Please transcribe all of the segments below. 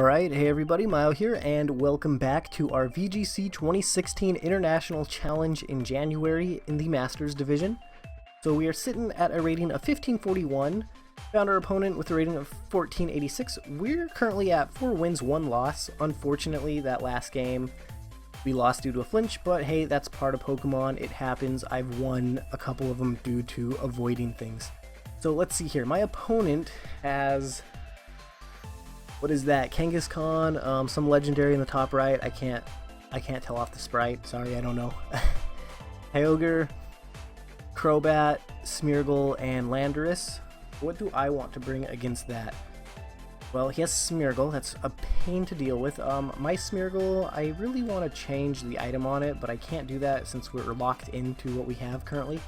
Alright, hey everybody, Myo here, and welcome back to our VGC 2016 International Challenge in January in the Masters Division. So we are sitting at a rating of 1541, found our opponent with a rating of 1486. We're currently at 4 wins, 1 loss. Unfortunately, that last game we lost due to a flinch, but hey, that's part of Pokemon, it happens. I've won a couple of them due to avoiding things. So let's see here, my opponent has... what is that? Kangaskhan, some legendary in the top right. I can't tell off the sprite. Sorry, I don't know. Kyogre, Crobat, Smeargle, and Landorus. What do I want to bring against that? Well, he has Smeargle. That's a pain to deal with. My Smeargle, I really want to change the item on it, but I can't do that since we're locked into what we have currently.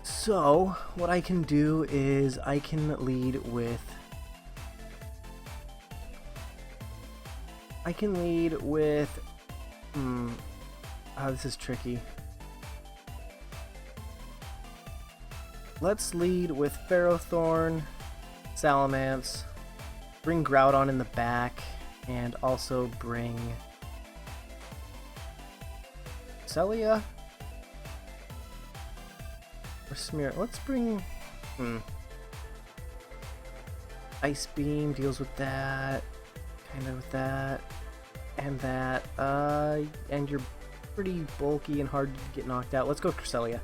So, what I can do is I can lead with... oh, this is tricky. Let's lead with Ferrothorn, Salamence, bring Groudon in the back, and also bring Cresselia or Smeargle. Let's bring Ice Beam deals with that. Kind of with that, and that, and you're pretty bulky and hard to get knocked out. Let's go Cresselia.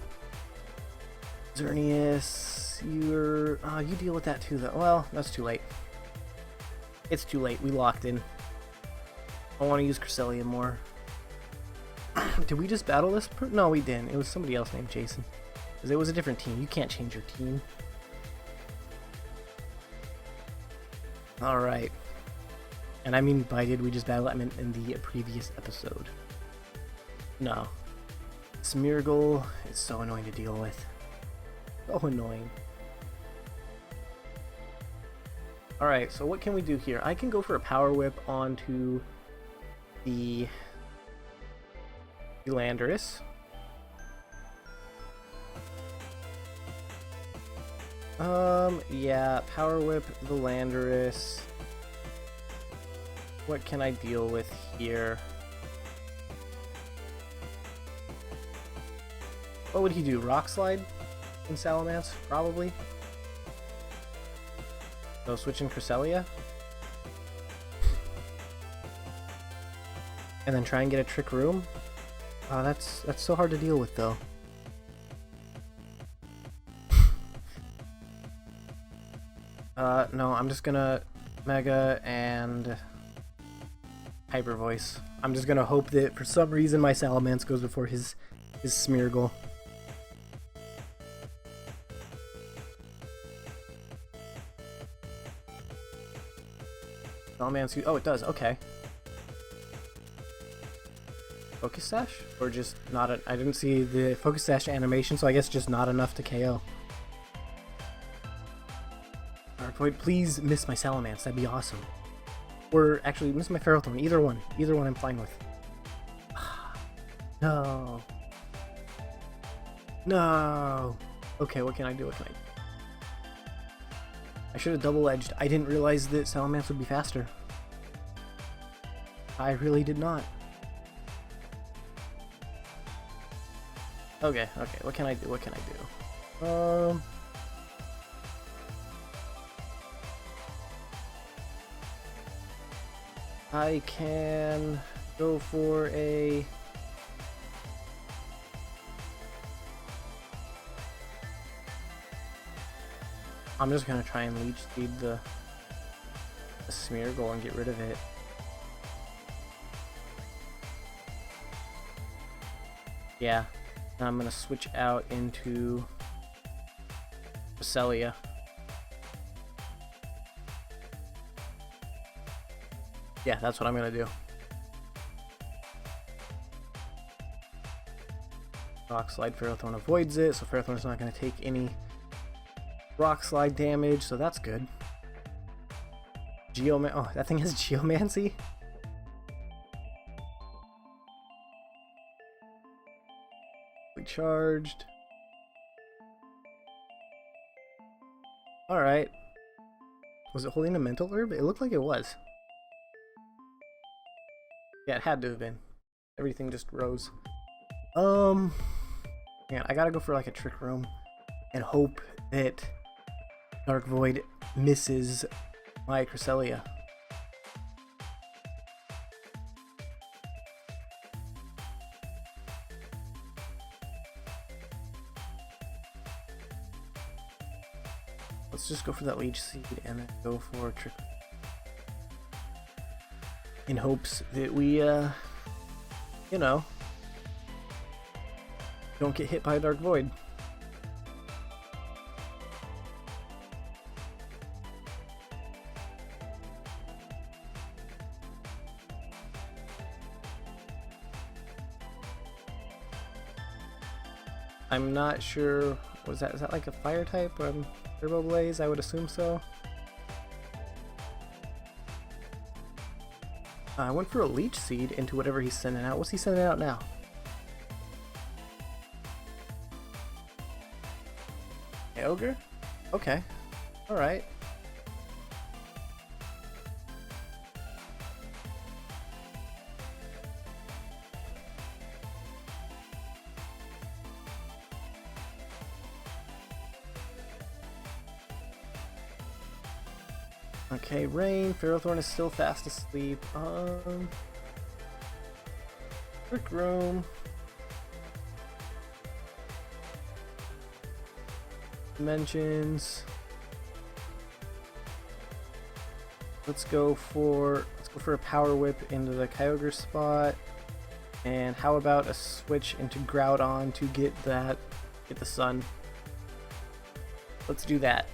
Xerneas, you deal with that too though. Well, that's too late. It's too late, we locked in. I want to use Cresselia more. Did we just battle this? No, we didn't. It was somebody else named Jason. Because it was a different team. You can't change your team. Alright. And I mean by did we just battle, I meant in the previous episode. No. Smeargle is so annoying to deal with. So annoying. Alright, so what can we do here? I can go for a Power Whip onto the Landorus. Yeah, Power Whip the Landorus. What can I deal with here? What would he do? Rock Slide in Salamence? Probably. So switching Cresselia. And then try and get a Trick Room. That's so hard to deal with though. No, I'm just gonna Mega and Hyper Voice. I'm just gonna hope that for some reason my Salamence goes before his Smeargle. Salamence, oh it does, okay. Focus Sash? Or just not I didn't see the Focus Sash animation, so I guess just not enough to KO. Alright, please miss my Salamence, that'd be awesome. Or actually, miss my Ferrothorn. Either one. Either one I'm fine with. No. No. Okay, what can I do? What can I do? I should have double-edged. I didn't realize that Salamence would be faster. I really did not. Okay, okay. What can I do? What can I do? I can go for a... I'm just gonna try and Leech Seed the Smeargle and get rid of it. Yeah, and I'm gonna switch out into Cresselia. Yeah, that's what I'm gonna do. Rock Slide, Ferrothorn avoids it, so Ferrothorn's not gonna take any Rock Slide damage, so that's good. Oh, that thing has Geomancy? Charged. Alright. Was it holding a mental herb? It looked like it was. Yeah, it had to have been. Everything just rose. Man, I gotta go for like a Trick Room and hope that Dark Void misses my Cresselia. Let's just go for that Leech Seed and then go for Trick Room. In hopes that we, you know, don't get hit by a Dark Void. I'm not sure, is that like a fire type? Turbo Blaze, I would assume so. I went for a Leech Seed into whatever he's sending out. What's he sending out now? Ogre? Okay. Alright. Okay, Rain. Ferrothorn is still fast asleep. Trick Room. Dimensions. Let's go for a Power Whip into the Kyogre spot. And how about a switch into Groudon to get the sun? Let's do that.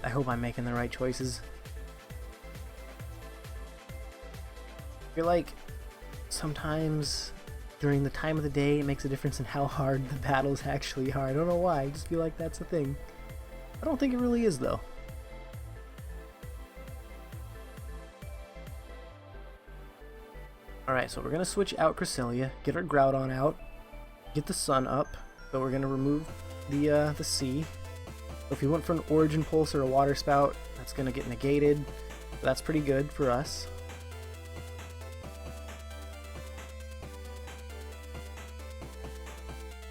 I hope I'm making the right choices. I feel like sometimes during the time of the day it makes a difference in how hard the battles actually are. I don't know why, I just feel like that's a thing. I don't think it really is though. Alright, so we're gonna switch out Cresselia, get our Groudon out, get the sun up, so we're gonna remove the sea. So if you went for an Origin Pulse or a Water Spout, that's gonna get negated. So that's pretty good for us.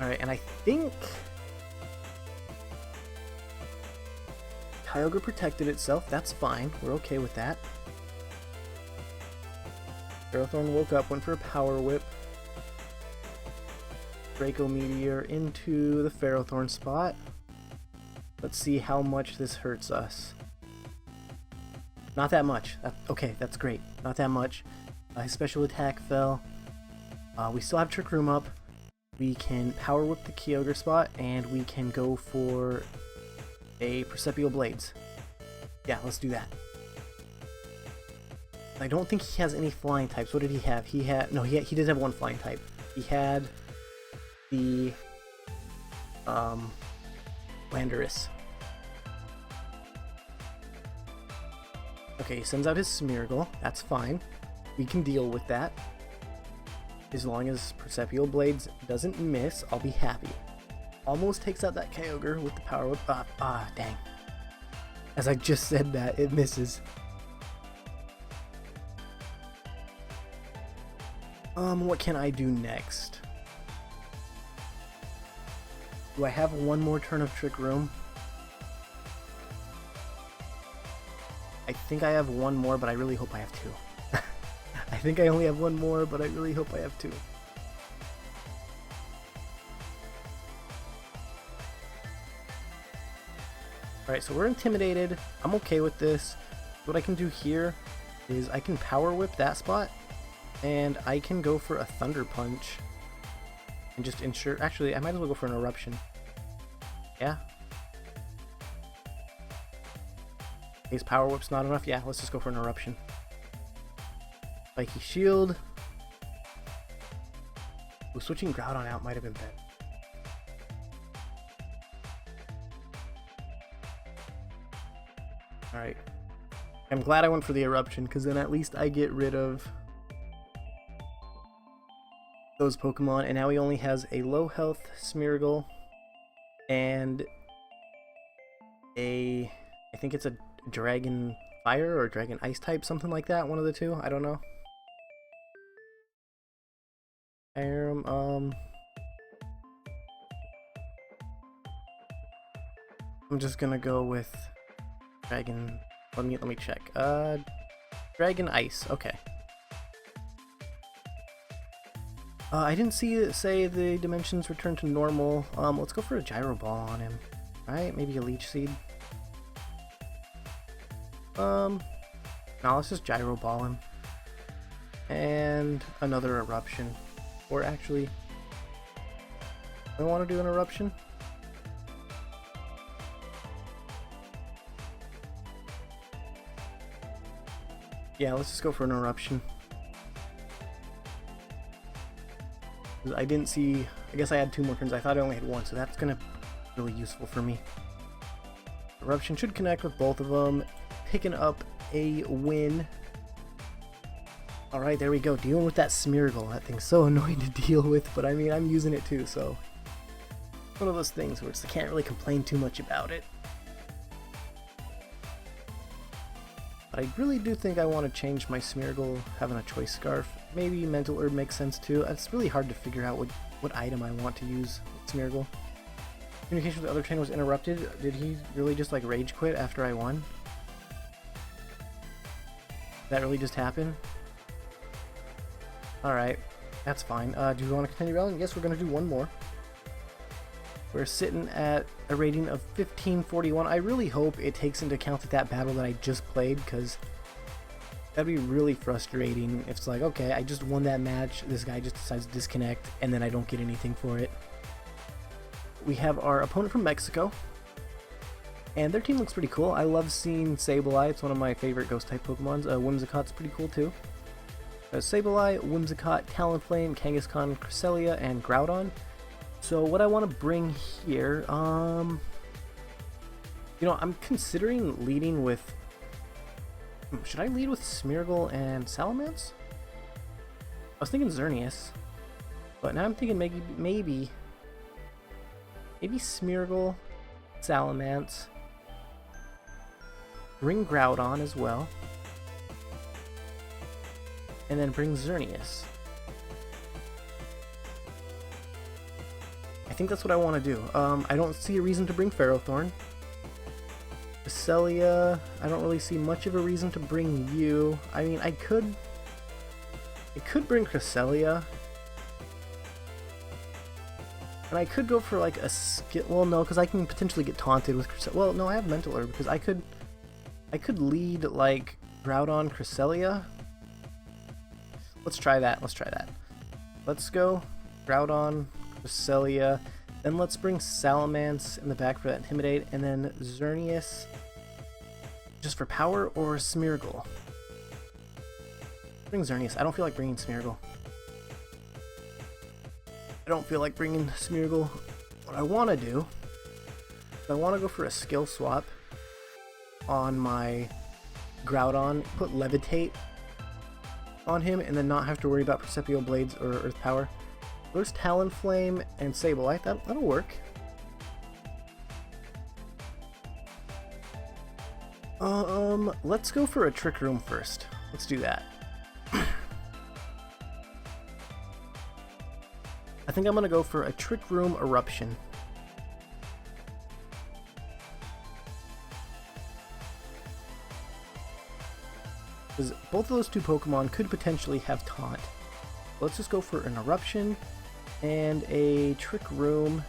Alright, and I think Kyogre protected itself. That's fine. We're okay with that. Ferrothorn woke up, went for a Power Whip. Draco Meteor into the Ferrothorn spot. Let's see how much this hurts us. Not that much. Okay, that's great. Not that much. His special attack fell. We still have Trick Room up. We can Power Whip the Kyogre spot, and we can go for a Perceptual Blades. Yeah, let's do that. I don't think he has any flying types. What did he have? He did have one flying type. He had the Landorus. Okay, he sends out his Smeargle. That's fine. We can deal with that. As long as Perceptual Blades doesn't miss, I'll be happy. Almost takes out that Kyogre with the Power Whip. Dang. As I just said that, it misses. What can I do next? Do I have one more turn of Trick Room? I think I have one more, but I really hope I have two. I think I only have one more, but I really hope I have two. Alright, so we're intimidated. I'm okay with this. What I can do here is I can Power Whip that spot, and I can go for a Thunder Punch and just ensure... Actually, I might as well go for an Eruption. Yeah. His Power Whip's not enough? Yeah, let's just go for an Eruption. Spiky Shield. Ooh, switching Groudon out might have been better. Alright. I'm glad I went for the Eruption, because then at least I get rid of those Pokemon, and now he only has a low health Smeargle and I think it's a Dragon Fire or Dragon Ice type, something like that, one of the two, I don't know. I'm just gonna go with Dragon. Let me check. Dragon Ice. Okay. I didn't say the dimensions return to normal. Let's go for a Gyro Ball on him. Alright, maybe a Leech Seed. No, let's just Gyro Ball him. And another Eruption. Or actually, I want to do an Eruption. Yeah, let's just go for an Eruption. I didn't see, I guess I had 2 more turns. I thought I only had 1, so that's gonna be really useful for me. Eruption should connect with both of them, picking up a win. Alright, there we go, dealing with that Smeargle. That thing's so annoying to deal with, but I mean, I'm using it too, so. One of those things where I can't really complain too much about it. But I really do think I want to change my Smeargle having a Choice Scarf. Maybe Mental Herb makes sense too. It's really hard to figure out what item I want to use with Smeargle. Communication with the other trainer was interrupted. Did he really just like rage quit after I won? Did that really just happen? Alright, that's fine. Do we want to continue battling? Yes, we're going to do one more. We're sitting at a rating of 1541. I really hope it takes into account that battle that I just played, because that'd be really frustrating if it's like, okay, I just won that match, this guy just decides to disconnect, and then I don't get anything for it. We have our opponent from Mexico, and their team looks pretty cool. I love seeing Sableye. It's one of my favorite Ghost-type Pokemons. Whimsicott's pretty cool too. Sableye, Whimsicott, Talonflame, Kangaskhan, Cresselia, and Groudon. So what I want to bring here, you know, I'm considering leading with, should I lead with Smeargle and Salamence? I was thinking Xerneas, but now I'm thinking maybe Smeargle, Salamence, bring Groudon as well, and then bring Xerneas. I think that's what I want to do. I don't see a reason to bring Ferrothorn. Cresselia, I don't really see much of a reason to bring you. I mean, I could bring Cresselia. And I could go for like a skill, well no, because I can potentially get taunted with Cresselia. Well, no, I have Mental Herb, because I could lead like Groudon, Cresselia. Let's try that, Let's go Groudon, Cresselia, then let's bring Salamence in the back for that Intimidate, and then Xerneas just for power, or Smeargle. Bring Xerneas. I don't feel like bringing Smeargle. What I want to do is I want to go for a skill swap on my Groudon, put Levitate on him, and then not have to worry about Perceptual Blades or Earth Power. There's Talonflame and Sableye. That'll work. Let's go for a Trick Room first. Let's do that. I think I'm gonna go for a Trick Room Eruption. Because both of those two Pokemon could potentially have Taunt. Let's just go for an Eruption and a Trick Room,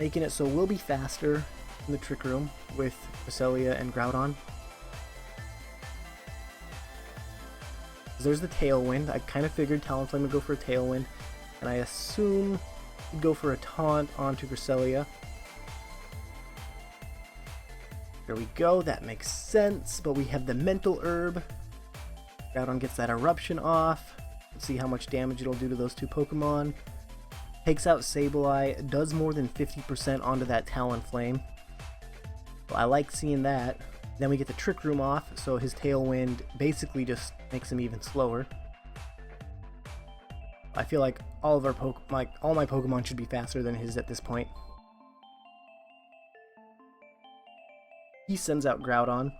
making it so we'll be faster in the Trick Room with Cresselia and Groudon. There's the Tailwind. I kind of figured Talonflame would go for a Tailwind, and I assume he'd go for a Taunt onto Cresselia. There we go, that makes sense, but we have the Mental Herb. Groudon gets that Eruption off. Let's see how much damage it'll do to those two Pokemon. Takes out Sableye, does more than 50% onto that Talonflame. Well, I like seeing that. Then we get the Trick Room off, so his Tailwind basically just makes him even slower. I feel like all my Pokemon should be faster than his at this point. He sends out Groudon.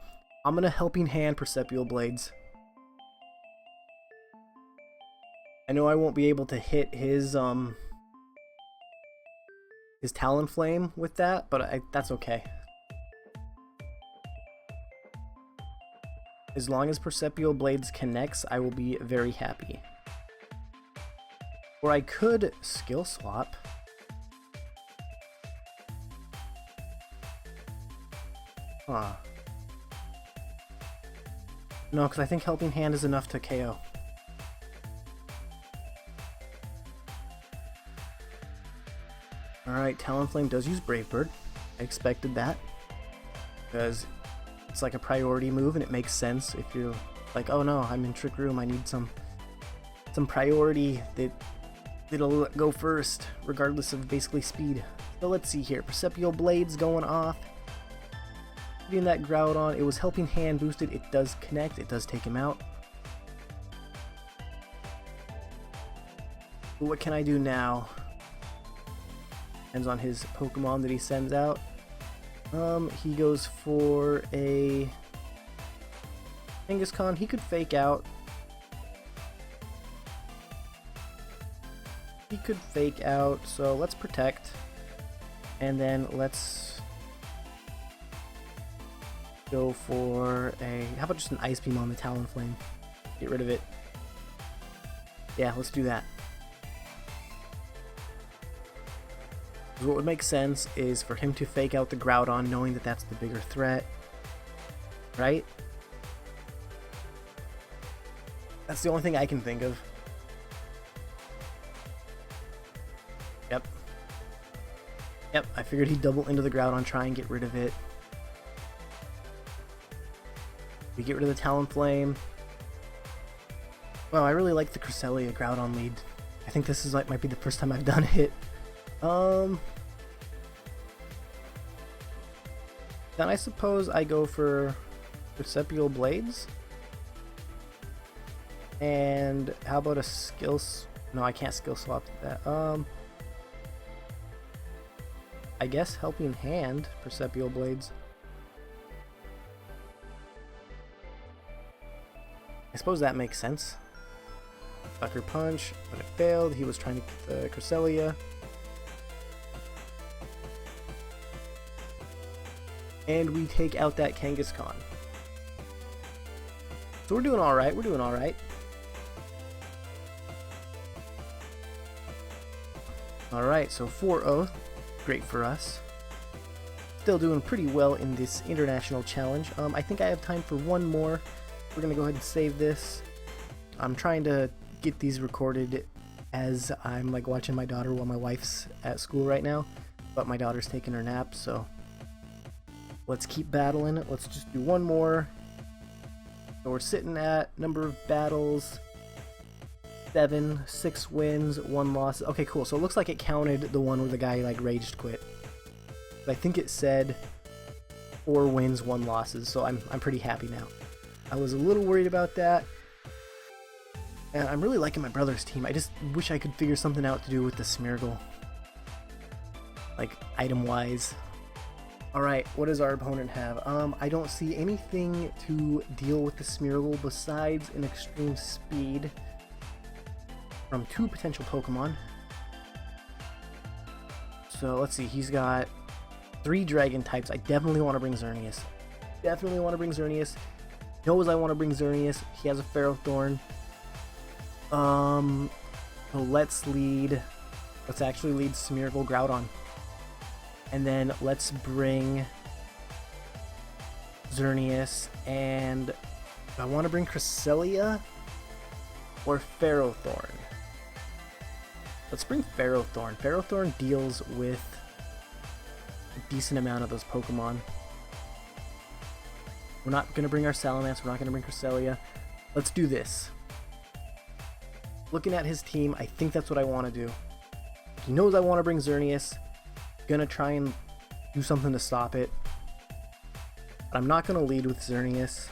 I'm gonna Helping Hand Perceptual Blades. I know I won't be able to hit his Talonflame with that, but that's okay. As long as Perceptual Blades connects, I will be very happy. Or I could skill swap. Huh. No, because I think Helping Hand is enough to KO. Alright, Talonflame does use Brave Bird. I expected that. Because it's like a priority move and it makes sense if you're like, oh no, I'm in Trick Room, I need some priority that'll go first, regardless of basically speed. So let's see here. Perceptual Blades going off. Getting that Groudon. It was Helping Hand boosted. It does connect. It does take him out. But what can I do now? Depends on his Pokemon that he sends out. He goes for a Kangaskhan. He could fake out. He could fake out, so let's protect. And then let's go for a... How about just an Ice Beam on the Talonflame? Get rid of it. Yeah, let's do that. What would make sense is for him to fake out the Groudon, knowing that that's the bigger threat. Right? That's the only thing I can think of. Yep, I figured he'd double into the Groudon, try and get rid of it. We get rid of the Talonflame. Wow, I really like the Cresselia Groudon lead. I think this is like might be the first time I've done it. Then I suppose I go for Perceptual Blades. And how about a no, I can't skill swap that. I guess Helping Hand Perceptual Blades. I suppose that makes sense. Sucker Punch, but it failed. He was trying to get the Cresselia. And we take out that Kangaskhan. So we're doing alright, we're doing alright. Alright, so 4-0. Great for us. Still doing pretty well in this international challenge. I think I have time for one more. We're gonna go ahead and save this. I'm trying to get these recorded as I'm like watching my daughter while my wife's at school right now, but my daughter's taking her nap, so let's keep battling. Let's just do one more. So we're sitting at number of battles 7, 6 wins, 1 loss. Okay, cool. So it looks like it counted the one where the guy like raged quit. I think it said 4 wins, 1 losses. So I'm pretty happy now. I was a little worried about that. And I'm really liking my brother's team. I just wish I could figure something out to do with the Smeargle. Like item wise. Alright, what does our opponent have? I don't see anything to deal with the Smeargle besides an extreme speed from 2 potential Pokemon. So let's see, he's got 3 dragon types. I definitely want to bring Xerneas. Definitely want to bring Xerneas. Knows I want to bring Xerneas. He has a Ferrothorn. So let's actually lead Smeargle Groudon. And then let's bring Xerneas, and do I want to bring Cresselia or Ferrothorn? Let's bring Ferrothorn. Ferrothorn deals with a decent amount of those Pokemon. We're not going to bring our Salamence, we're not going to bring Cresselia. Let's do this. Looking at his team, I think that's what I want to do. He knows I want to bring Xerneas. Gonna try and do something to stop it. But I'm not gonna lead with Xerneas.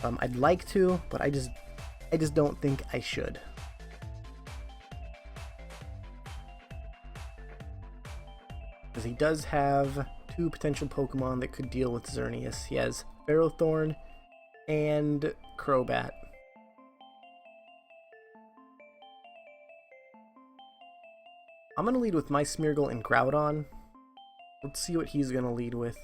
I'd like to, but I just don't think I should. Because he does have two potential Pokemon that could deal with Xerneas. He has Ferrothorn and Crobat. I'm going to lead with my Smeargle and Groudon. Let's see what he's going to lead with.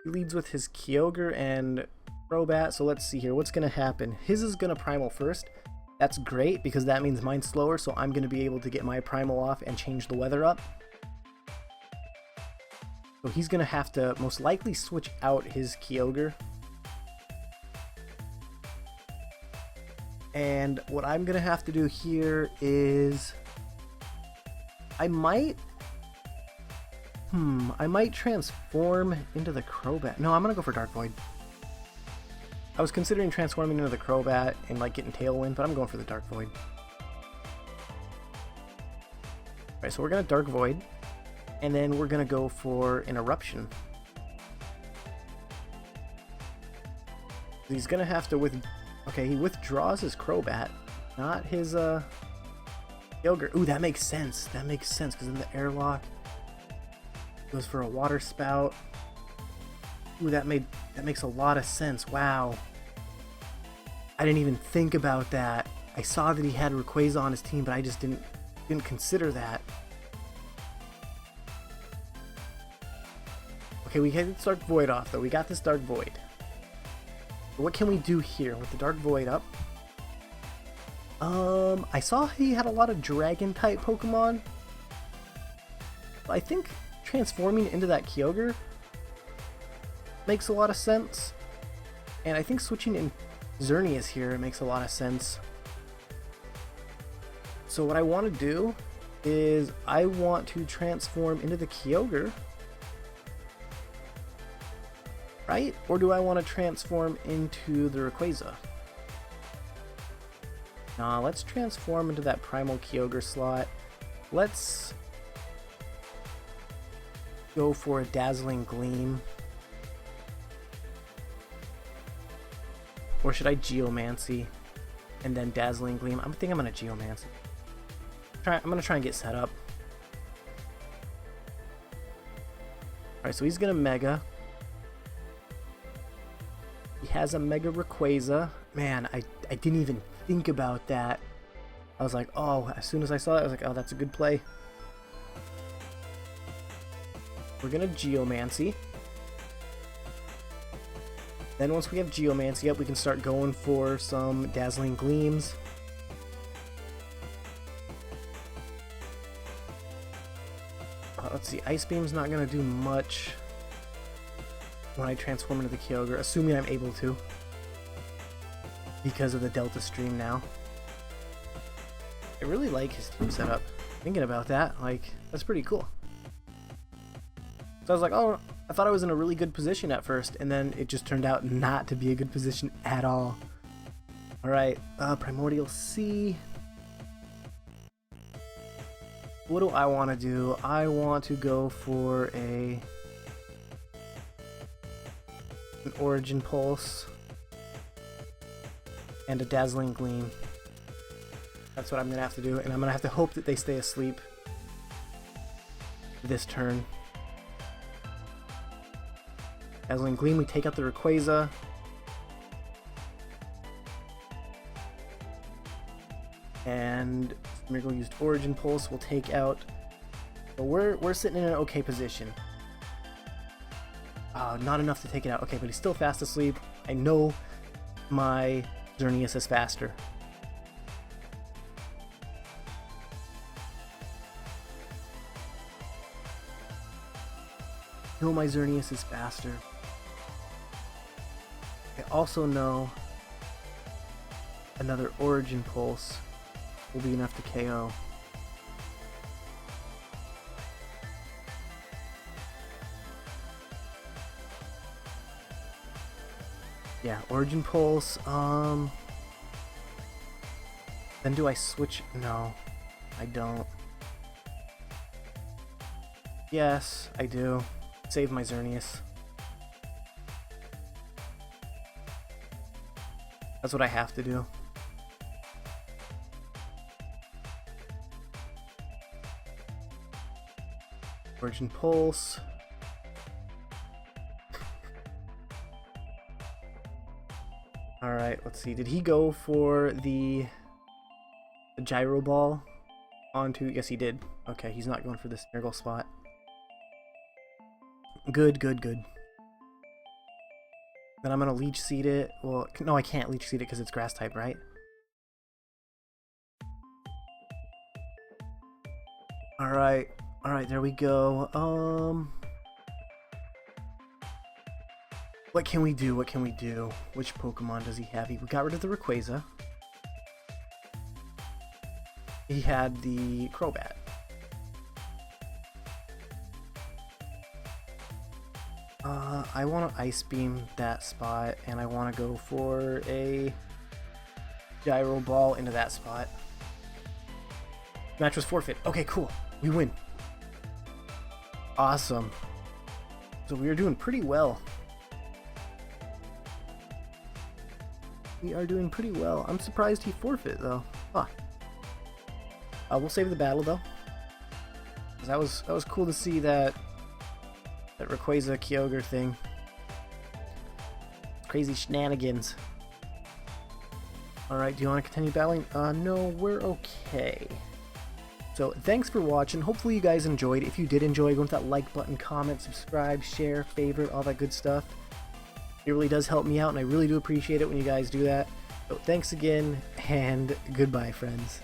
He leads with his Kyogre and Crobat, so let's see here. What's going to happen? His is going to Primal first. That's great because that means mine's slower, so I'm going to be able to get my Primal off and change the weather up. So he's going to have to most likely switch out his Kyogre. And what I'm going to have to do here is I might transform into the Crobat. No, I'm going to go for Dark Void. I was considering transforming into the Crobat and like getting Tailwind, but I'm going for the Dark Void. Alright, so we're going to Dark Void, and then we're going to go for an Eruption. He's going to have to okay, he withdraws his Crobat, not his Kyogre. Ooh, that makes sense. That makes sense, because in the airlock goes for a Water Spout. Ooh, that makes a lot of sense. Wow. I didn't even think about that. I saw that he had Rayquaza on his team, but I just didn't consider that. Okay, we had this Dark Void off, though. We got this Dark Void. What can we do here with the Dark Void up? I saw he had a lot of Dragon-type Pokemon. I think transforming into that Kyogre makes a lot of sense. And I think switching in Xerneas here makes a lot of sense. So what I want to do is I want to transform into the Kyogre. Right? Or do I want to transform into the Rayquaza? Nah, let's transform into that Primal Kyogre slot. Let's go for a Dazzling Gleam. Or should I Geomancy and then Dazzling Gleam? I think I'm going to Geomancy. I'm going to try and get set up. Alright, so he's going to Mega. He has a Mega Rayquaza. Man, I didn't even think about that. I was like, oh, as soon as I saw that, I was like, oh, that's a good play. We're going to Geomancy. Then once we have Geomancy up, we can start going for some Dazzling Gleams. Let's see, Ice Beam's not going to do much when I transform into the Kyogre, assuming I'm able to, because of the Delta Stream now. I really like his team setup. Thinking about that, like, that's pretty cool. So I was like, oh, I thought I was in a really good position at first, and then it just turned out not to be a good position at all. Alright, Primordial Sea. What do I want to do? I want to go for an Origin Pulse and a Dazzling Gleam. That's what I'm going to have to do, and I'm going to have to hope that they stay asleep this turn. Dazzling Gleam, we take out the Rayquaza. And Smeargle used Origin Pulse, we'll take out... But we're sitting in an okay position. Not enough to take it out. Okay, but he's still fast asleep. I know my Xerneas is faster. I know my Xerneas is faster. I also know another Origin Pulse will be enough to KO. Yeah, Origin Pulse, then do I switch? No, I don't. Yes, I do. Save my Xerneas. That's what I have to do. Origin Pulse. Alright, let's see. Did he go for the gyro ball onto... Yes, he did. Okay, he's not going for the Smeargle spot. Good, good, good. Then I'm going to leech seed it. Well, no, I can't leech seed it because it's grass type, right? Alright, alright, there we go. What can we do? What can we do? Which Pokemon does he have? We got rid of the Rayquaza. He had the Crobat. I want to Ice Beam that spot, and I want to go for a Gyro Ball into that spot. Match was forfeit. Okay, cool. We win. Awesome. So we are doing pretty well. We are doing pretty well. I'm surprised he forfeit though. Huh. We'll save the battle though. That was cool to see that Rayquaza Kyogre thing. Crazy shenanigans. Alright, do you want to continue battling? No, we're okay. So thanks for watching. Hopefully you guys enjoyed. If you did enjoy, go hit that like button, comment, subscribe, share, favorite, all that good stuff. It really does help me out, and I really do appreciate it when you guys do that. So thanks again, and goodbye, friends.